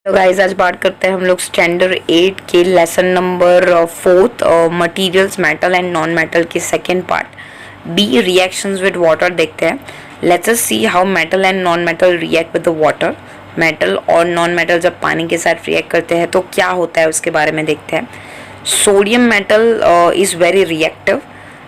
तो गाइस आज बात करते हैं हम लोग स्टैंडर्ड 8 के lesson number 4 materials metal and non metal के second part B reactions with water देखते हैं। Let's us see how metal and non metal react with the water. Metal और नॉन मेटल जब पानी के साथ रिएक्ट करते हैं तो क्या होता है उसके बारे में देखते हैं। Sodium metal is very reactive.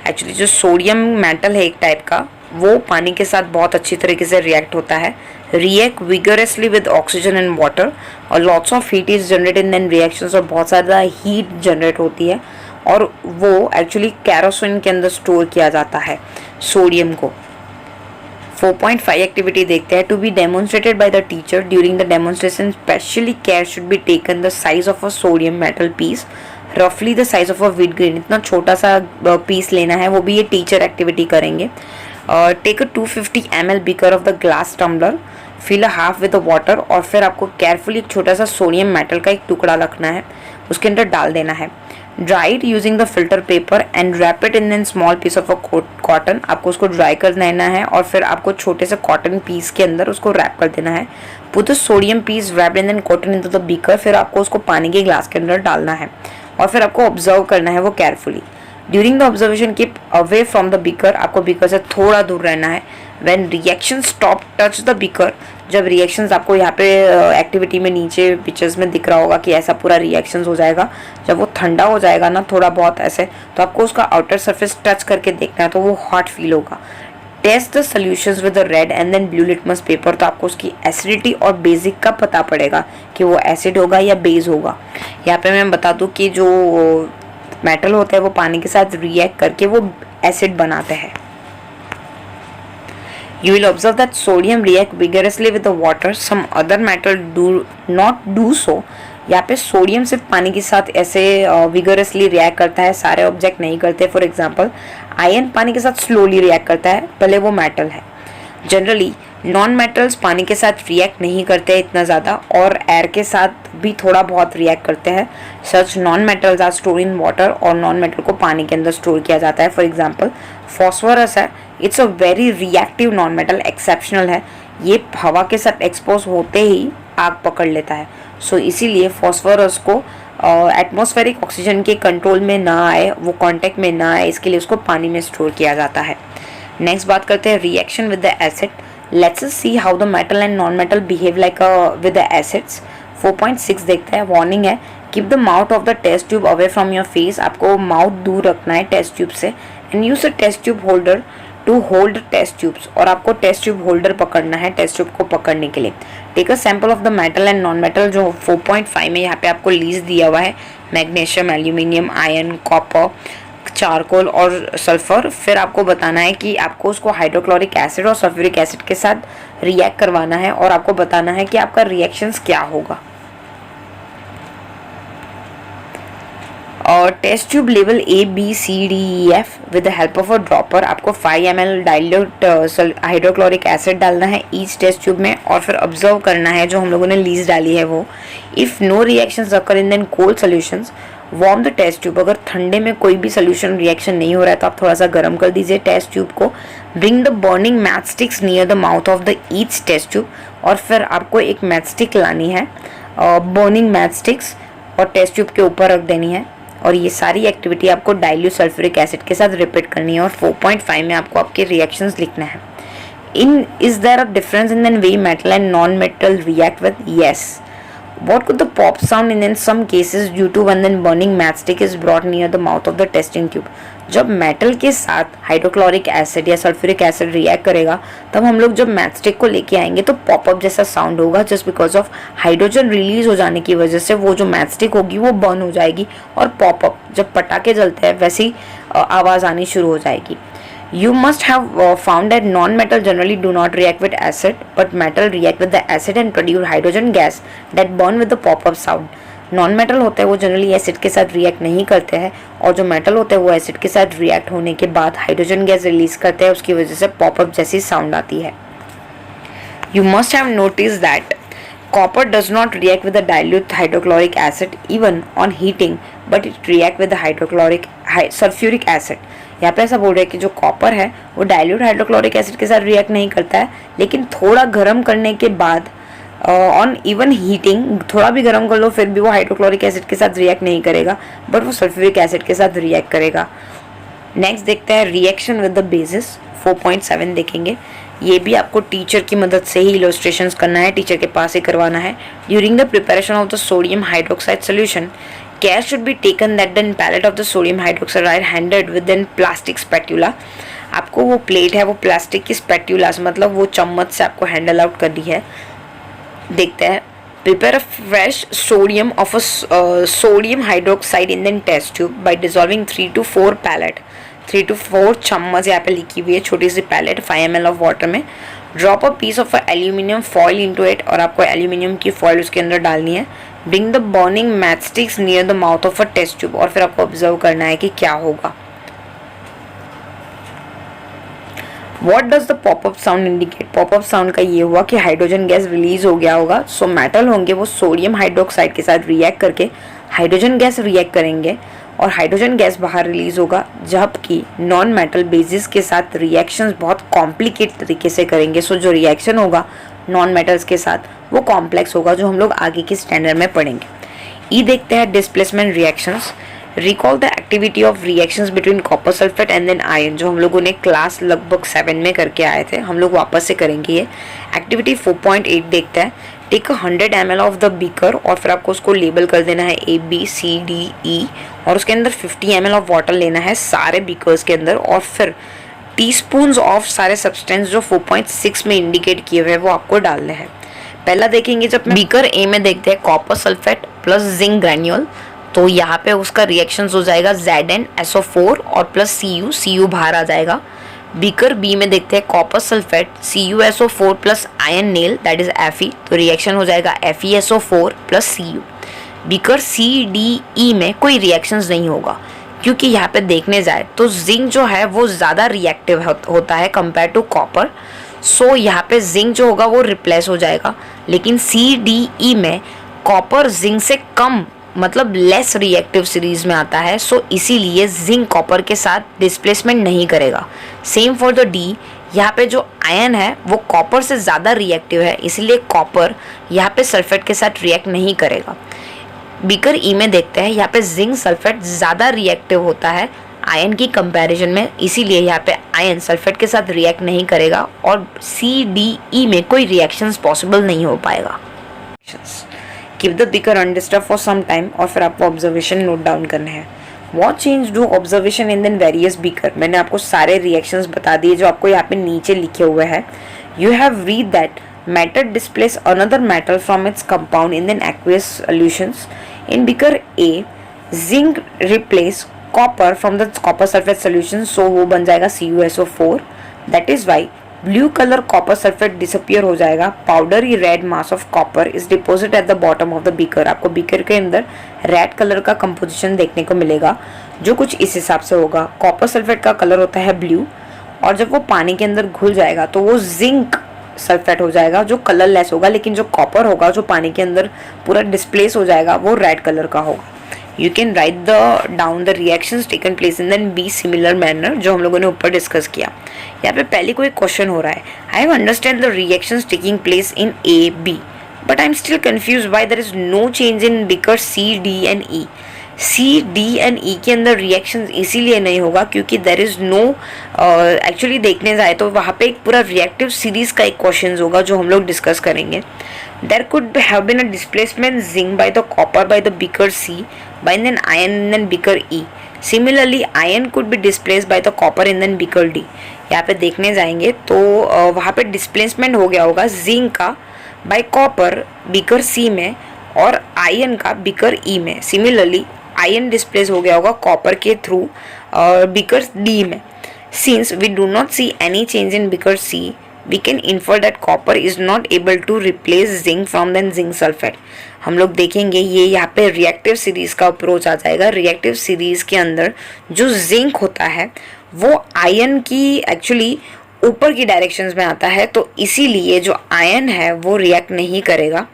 Actually जो सोडियम मेटल है एक टाइप का, वो पानी के साथ बहुत अच्छी तरीके से रिएक्ट होता है। React vigorously with oxygen and water और lots of heat is generate in then reactions और बहुत ज़्यादा हीट जनरेट होती है और वो एक्चुअली कैरोसिन के अंदर स्टोर किया जाता है सोडियम को। 4.5 एक्टिविटी देखते हैं। To be demonstrated by the teacher during the demonstration specially care should be taken the size of a sodium metal piece रफली the size of a wheat grain. इतना छोटा सा पीस लेना है, वो भी ये टीचर एक्टिविटी करेंगे। Take a 250 ml beaker of the glass tumbler, fill a half with water और फिर आपको केयरफुली एक छोटा सा सोडियम मेटल का एक टुकड़ा रखना है, उसके अंदर डाल देना है। Dry it using the filter paper and wrap it in an small piece of a cotton. आपको उसको ड्राई कर लेना है और फिर आपको छोटे से कॉटन पीस के अंदर उसको रैप कर देना है। Put the sodium piece wrapped in an cotton into the beaker. फिर आपको उसको पानी के ग्लास के अंदर डालना है और फिर आपको ऑब्जर्व करना है वो carefully. During the observation keep away from the beaker. आपको बीकर से थोड़ा दूर रहना है। When reaction stop touch the beaker, जब रिएक्शंस आपको यहाँ पे एक्टिविटी में नीचे पिक्चर्स में दिख रहा होगा कि ऐसा पूरा रिएक्शंस हो जाएगा, जब वो ठंडा हो जाएगा ना थोड़ा बहुत ऐसे, तो आपको उसका आउटर सरफेस टच करके देखना है तो वो हॉट फील होगा। Test the solutions with the red and then blue litmus paper. तो आपको उसकी एसिडिटी और बेसिक का पता पड़ेगा कि वो एसिड होगा या बेस होगा। यहाँ पे मैं बता दूँ कि जो मेटल होता है वो पानी के साथ रिएक्ट करके वो एसिड बनाते हैं। You will observe that sodium react vigorously with the water. Some other metal do not do so. यहाँ पे सोडियम सिर्फ पानी के साथ ऐसे विगरसली रिएक्ट करता है, सारे ऑब्जेक्ट नहीं करते। फॉर एग्जांपल आयन पानी के साथ स्लोली रिएक्ट करता है, भले वो मेटल है। जनरली नॉन मेटल्स पानी के साथ रिएक्ट नहीं करते इतना ज़्यादा और एयर के साथ भी थोड़ा बहुत रिएक्ट करते हैं। Such non metals are store in water और नॉन मेटल को पानी के अंदर स्टोर किया जाता है। फॉर एग्जांपल फॉस्फोरस है, it's a very reactive non metal, exceptional है। ये हवा के साथ एक्सपोज होते ही आग पकड़ लेता है। सो इसीलिए फॉस्फोरस को एटमॉस्फेरिक ऑक्सीजन के कंट्रोल में ना आए, वो कांटेक्ट में ना आए, इसके लिए उसको पानी में स्टोर किया जाता है। नेक्स्ट बात करते हैं reaction with the acid. Let's see how the metal and non metal behave like with the acids. 4.6 देखते हैं। वार्निंग है, keep the mouth of the test tube away from your face. आपको माउथ दूर रखना है टेस्ट ट्यूब से। And use a test tube holder to hold test tubes. और आपको टेस्ट ट्यूब होल्डर पकड़ना है टेस्ट ट्यूब को पकड़ने के लिए। Take a sample of the metal and non metal, जो 4.5 में यहाँ पे आपको लीस्ट दिया हुआ है। Magnesium, aluminium, iron, copper, charcoal और सल्फर। फिर आपको बताना है कि आपको उसको हाइड्रोक्लोरिक एसिड और सल्फ्यूरिक एसिड के साथ रिएक्ट करवाना है और आपको बताना है कि आपका रिएक्शंस क्या होगा। और टेस्ट ट्यूब लेवल ABCDEF with the help of a dropper. आपको 5 ml डाइल्यूट हाइड्रोक्लोरिक एसिड डालना है ईच टेस्ट ट्यूब में और फिर ऑब्जर्व करना है जो हम लोगों ने लीस्ट डाली है वो। If no reactions occur in then cold solutions warm the test tube. अगर ठंडे में कोई भी सोल्यूशन रिएक्शन नहीं हो रहा है तो आप थोड़ा सा गर्म कर दीजिए टेस्ट ट्यूब को। Bring the burning match sticks near the mouth of the each test tube. और फिर आपको एक मैच स्टिक लानी है, बर्निंग मैच स्टिक्स, और टेस्ट ट्यूब के ऊपर रख देनी है। और ये सारी एक्टिविटी आपको डाइल्यूट सल्फ्यूरिक एसिड के साथ रिपीट करनी है। और 4.5 में आपको आपके रिएक्शंस लिखना है। Is there a difference in then way metal and non metal react with? Yes. What could the pop sound in some cases due to when then burning matchstick is brought near the mouth of the testing tube? जब metal के साथ hydrochloric acid या sulphuric acid react करेगा तब हम लोग जब matchstick को लेके आएंगे तो पॉपअप जैसा साउंड होगा, just because of hydrogen release हो जाने की वजह से वो जो मैचस्टिक होगी वो बर्न हो जाएगी और पॉपअप जब पटाखे जलते हैं वैसी आवाज़ आनी शुरू हो जाएगी। You must have found that non-metal generally do not react with acid, but metal react with the acid and produce hydrogen gas that burn with the pop-up sound. Non-metal होते हैं वो जनरली एसिड के साथ react नहीं करते हैं और जो मेटल होते हैं वो एसिड के साथ रिएक्ट होने के बाद हाइड्रोजन गैस रिलीज करते हैं, उसकी वजह से पॉपअप जैसी साउंड आती है। You must have noticed that copper does not react with the dilute hydrochloric acid even on heating, but it react with the sulfuric acid. यहाँ पे ऐसा बोल रहे हैं कि जो कॉपर है वो डाइल्यूट हाइड्रोक्लोरिक एसिड के साथ रिएक्ट नहीं करता है, लेकिन थोड़ा गर्म करने के बाद ऑन इवन हीटिंग, थोड़ा भी गर्म कर लो फिर भी वो हाइड्रोक्लोरिक एसिड के साथ रिएक्ट नहीं करेगा, बट वो सल्फ्यूरिक एसिड के साथ रिएक्ट करेगा। नेक्स्ट देखते हैं रिएक्शन विद द बेसिस, 4.7 देखेंगे। ये भी आपको टीचर की मदद से ही इलस्ट्रेशंस करना है, टीचर के पास ही करवाना है। During the preparation of the sodium hydroxide solution, care should be taken that the pellet of the sodium hydroxide are handled with an plastic spatula. आपको वो प्लेट है वो प्लास्टिक की स्पैट्यूला मतलब वो चम्मच से आपको हैंडल आउट करनी है। देखते हैं, prepare a fresh sodium of a sodium hydroxide in the test tube by dissolving 3 to 4 pallet, 3 to 4 चम्मच यहाँ पे लिखी हुई है छोटी सी पैलेट 5 ml ऑफ वाटर में। Drop a piece of aluminium foil into it, और आपको एल्यूमिनियम की फॉइल उसके अंदर डालनी है। Bring the burning match sticks near the mouth of a test tube, और फिर आपको ऑब्जर्व करना है कि क्या होगा। What does the pop-up sound indicate? Popup sound का ये हुआ कि हाइड्रोजन गैस रिलीज हो गया होगा। सो मेटल होंगे वो सोडियम हाइड्रोक्साइड के साथ रिएक्ट करके हाइड्रोजन गैस रिएक्ट करेंगे और हाइड्रोजन गैस बाहर रिलीज होगा, जबकि नॉन मेटल बेसिस के साथ रिएक्शंस बहुत कॉम्प्लिकेट तरीके से करेंगे। सो जो रिएक्शन होगा नॉन मेटल्स के साथ वो कॉम्प्लेक्स होगा, जो हम लोग आगे की स्टैंडर्ड में पढ़ेंगे। ई देखते हैं displacement reactions. Recall the activity of reactions between copper sulphate and then iron, जो हम लोगों ने क्लास लगभग 7 में करके आए थे, हम लोग वापस से करेंगे ये एक्टिविटी। 4.8 देखते हैं, take 100 ml of the beaker, और फिर आपको उसको लेबल कर देना है ABCDE, और उसके अंदर 50 ml ऑफ वाटर लेना है सारे बीकर्स के अंदर, और फिर टीस्पून्स ऑफ सारे सब्सटेंस जो 4.6 में इंडिकेट किए हुए हैं वो आपको डालने हैं। पहला देखेंगे जब बीकर ए में देखते हैं copper sulphate plus zinc granule, तो यहाँ पे उसका रिएक्शन हो जाएगा ZnSO4 और प्लस Cu बाहर आ जाएगा। बीकर बी में देखते हैं copper sulphate CuSO4 plus ion nail that is Fe, तो रिएक्शन हो जाएगा FeSO4 plus Cu। Beaker CDE में कोई रिएक्शंस नहीं होगा, क्योंकि यहाँ पे देखने जाए तो जिंक जो है वो ज़्यादा रिएक्टिव होता है कंपेयर टू कॉपर। सो यहाँ पे जिंक जो होगा वो रिप्लेस हो जाएगा, लेकिन CDE में कॉपर जिंक से कम मतलब लेस रिएक्टिव सीरीज में आता है। सो इसीलिए जिंक कॉपर के साथ डिस्प्लेसमेंट नहीं करेगा। सेम फॉर द डी, यहाँ पे जो आयन है वो कॉपर से ज़्यादा रिएक्टिव है, इसलिए कॉपर यहाँ पे सल्फेट के साथ रिएक्ट नहीं करेगा। बीकर ई में देखते हैं, यहाँ पे जिंक सल्फेट ज़्यादा रिएक्टिव होता है आयन की कंपैरिजन में, इसीलिए यहाँ पे आयन सल्फेट के साथ रिएक्ट नहीं करेगा, और CDE में कोई रिएक्शंस पॉसिबल नहीं हो पाएगा। Keep the beaker undisturbed for some time, और फिर आपको ऑब्जर्वेशन नोट डाउन करने हैं। What change do observation in then various beaker, मैंने आपको सारे रिएक्शंस बता दिए जो आपको यहाँ पे नीचे लिखे हुए हैं। You have read that metal displace another metal from its compound in then aqueous solutions. In beaker a zinc replace copper from the copper sulphate solution, so वो बन जाएगा CuSO4। That is why blue colour copper sulphate disappear हो जाएगा। Powdery red mass of copper is deposit at the bottom of the beaker, आपको beaker के अंदर red colour का composition देखने को मिलेगा, जो कुछ इस हिसाब से होगा। कॉपर सल्फेट का कलर होता है ब्लू, और जब वो पानी के अंदर घुल जाएगा तो वो जिंक सल्फेट हो जाएगा जो कलरलेस होगा, लेकिन जो कॉपर होगा जो पानी के अंदर पूरा डिस्प्लेस हो जाएगा वो रेड कलर का होगा। You can write down the reactions taken place in then B similar manner, जो हम लोगों ने ऊपर डिस्कस किया। यहाँ पे पहले कोई क्वेश्चन हो रहा है, I have understand the reactions taking place in A, B, but I am still confused why there is no change in beaker C, D and E. C, D and E के अंदर reactions इसीलिए नहीं होगा क्योंकि there is no, actually देखने जाए तो वहाँ पे एक पूरा रिएक्टिव सीरीज का एक क्वेश्चन होगा जो हम लोग डिस्कस करेंगे। There could have been a displacement zinc by the copper by the beaker C by then iron in then beaker E. Similarly, iron could be displaced by the copper in then beaker D. यहाँ पे देखने जाएंगे तो वहाँ पे displacement हो गया होगा जिंक का बाय कॉपर बीकर C में और आयन का बीकर E में। सिमिलरली आयन डिस्प्लेस हो गया होगा कॉपर के थ्रू बीकर D में। Since we do not see any change in beaker C, we can infer that copper is not able to replace zinc from then zinc sulfate. हम लोग देखेंगे ये यहाँ पे रिएक्टिव सीरीज का approach आ जाएगा। Reactive series के अंदर जो जिंक होता है वो आयन की एक्चुअली ऊपर की डायरेक्शंस में आता है, तो इसीलिए जो आयन है वो रिएक्ट नहीं करेगा।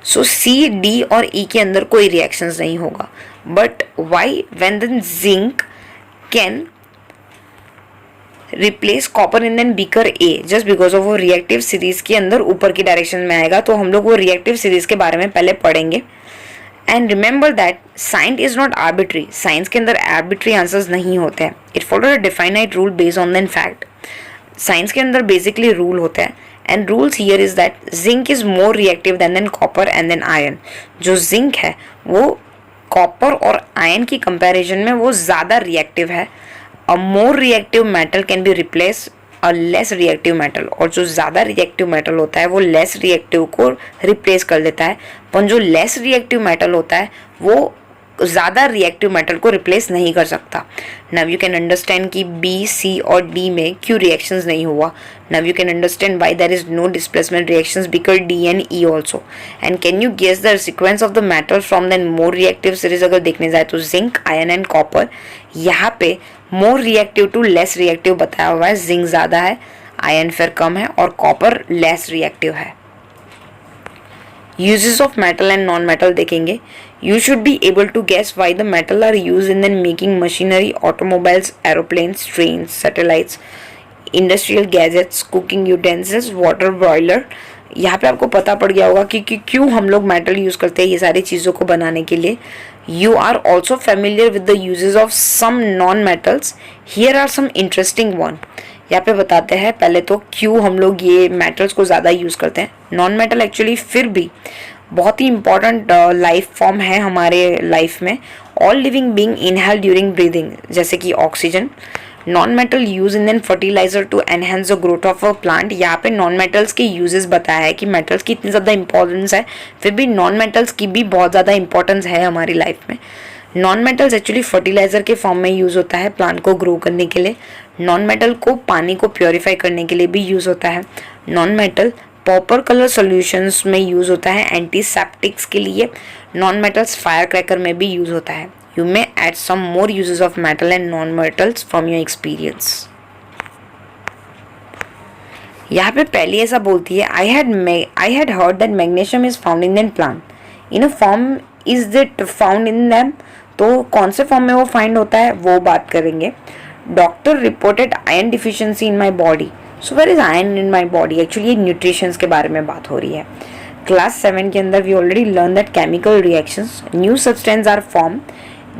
सो C, D और E के अंदर कोई रिएक्शंस नहीं होगा। But why when the zinc can replace copper in then beaker A just because of वो रिएक्टिव सीरीज के अंदर ऊपर की डायरेक्शन में आएगा, तो हम लोग वो रिएक्टिव सीरीज के बारे में पहले पढ़ेंगे। And remember that science is not arbitrary, science के अंदर आर्बिट्री आंसर्स नहीं होते हैं। It follow a definite rule based on then fact. Science के अंदर बेसिकली रूल होते हैं and rules here is that zinc is more reactive than copper and then iron. जो जिंक है वो कॉपर और आयरन की कंपैरिजन में वो ज़्यादा रिएक्टिव है। A more reactive metal can be replace a less reactive metal, और जो ज़्यादा रिएक्टिव मेटल होता है वो लेस रिएक्टिव को रिप्लेस कर देता है, पर जो लेस रिएक्टिव मेटल होता है वो ज़्यादा रिएक्टिव मेटल को रिप्लेस नहीं कर सकता। नाउ यू कैन अंडरस्टैंड कि बी, सी और डी में क्यों रिएक्शंस नहीं हुआ। Now you can understand why there is no displacement reactions because D and E also. And can you guess the sequence of the metal from then more reactive series अगर देखने जाए तो zinc, iron and copper. यहाँ पे more reactive to less reactive बताया हुआ है, zinc ज़्यादा है, आयरन फिर कम है और कॉपर लेस रिएक्टिव है। Uses of metal and non-metal देखेंगे। You should be able to guess why the metal are used in then making machinery, automobiles, aeroplanes, trains, satellites, industrial gadgets, cooking utensils, water boiler। यहाँ पे आपको पता पड़ गया होगा कि क्यों हम लोग मेटल यूज़ करते हैं ये सारी चीज़ों को बनाने के लिए। You are also familiar with the uses of some non-metals. Here are some interesting one। यहाँ पे बताते हैं पहले तो क्यों हम लोग ये मेटल्स को ज़्यादा यूज़ करते हैं। नॉन मेटल एक्चुअली फिर भी बहुत ही इंपॉर्टेंट लाइफ फॉर्म है हमारे लाइफ में। All living being inhale during breathing, जैसे कि oxygen. Non metal use in then fertiliser to enhance the growth of a plant. यहाँ पे नॉन मेटल्स के यूजेस बताया है कि मेटल्स की इतनी ज़्यादा इंपॉर्टेंस है, फिर भी नॉन मेटल्स की भी बहुत ज़्यादा इंपॉर्टेंस है हमारी लाइफ में। नॉन मेटल्स एक्चुअली फर्टिलाइजर के फॉर्म में यूज़ होता है प्लांट को ग्रो करने के लिए। नॉन मेटल को पानी को प्योरीफाई करने के लिए भी यूज़ होता है। Non metal purple colour solutions में यूज़ होता है एंटीसेप्टिक्स के लिए। नॉन मेटल्स फायर क्रैकर में भी यूज़ होता है। You may add some more uses of metal and non metals from your experience. यहाँ पे पहले ऐसा बोलती है I had heard that magnesium is found in then plant in a form is it found in them. तो कौन से form में वो फाइंड होता है वो बात करेंगे। Doctor reported iron deficiency in my body. So where is iron in my body, actually ये न्यूट्रिशंस के बारे में बात हो रही है। क्लास 7 के अंदर we already learn that chemical reactions new substance are form.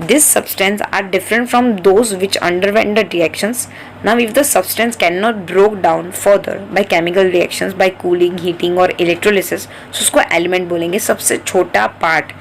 These substances are different from those which underwent the reactions. Now, if the substance cannot broke down further by chemical reactions, by cooling, heating or electrolysis, so उसको element बोलेंगे। सबसे छोटा part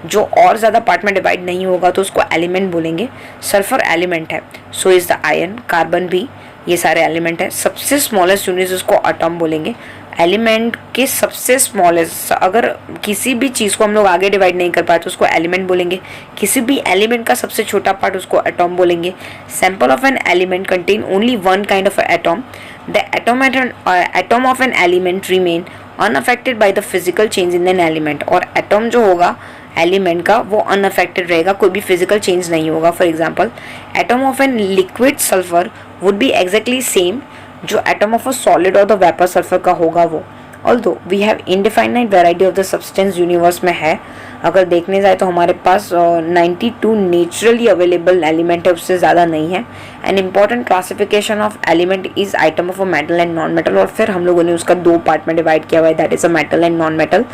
जो और ज़्यादा part में divide नहीं होगा तो उसको एलिमेंट बोलेंगे। सल्फर एलिमेंट है, so is the iron, carbon भी, ये सारे एलिमेंट है। सबसे स्मॉलेस्ट यूनिट उसको एटॉम बोलेंगे। एलिमेंट के सबसे स्मॉलेस्ट, अगर किसी भी चीज़ को हम लोग आगे डिवाइड नहीं कर पाए तो उसको एलिमेंट बोलेंगे। किसी भी एलिमेंट का सबसे छोटा पार्ट उसको एटॉम बोलेंगे। Sample of an element contain only one kind of atom. The atom of an element remain unaffected by the physical change in an element. और एटॉम जो होगा एलिमेंट का वो अनअफेक्टेड रहेगा, कोई भी फिजिकल चेंज नहीं होगा। For example atom of an liquid sulphur would be exactly same जो एटम ऑफ अ सॉलिड और द वेपर सल्फर का होगा वो। Although we have indefinite variety of the substance universe में है। अगर देखने जाए तो हमारे पास 92 नेचुरली अवेलेबल एलिमेंट है, उससे ज़्यादा नहीं है। An important classification of element is item of a metal and non metal. और फिर हम लोगों ने उसका 2 पार्ट में डिवाइड किया हुआ है, that is a metal and non metal.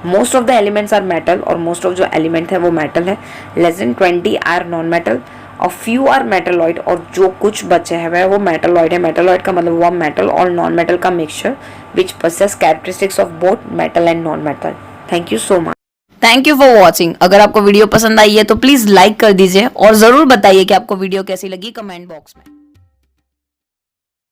Most of the elements are metal और मोस्ट ऑफ जो एलिमेंट है वो मेटल है। Less than 20 are non metal और फ्यू आर मेटलॉइड, और जो कुछ बचे हैं वो मेटलॉइड है। मेटलॉइड का मतलब हुआ मेटल और नॉन मेटल का mixture which possess characteristics of both metal and non metal. Thank you so much. Thank you for watching. अगर आपको वीडियो पसंद आई है तो प्लीज लाइक कर दीजिए और जरूर बताइए कि आपको वीडियो कैसी लगी कमेंट बॉक्स में।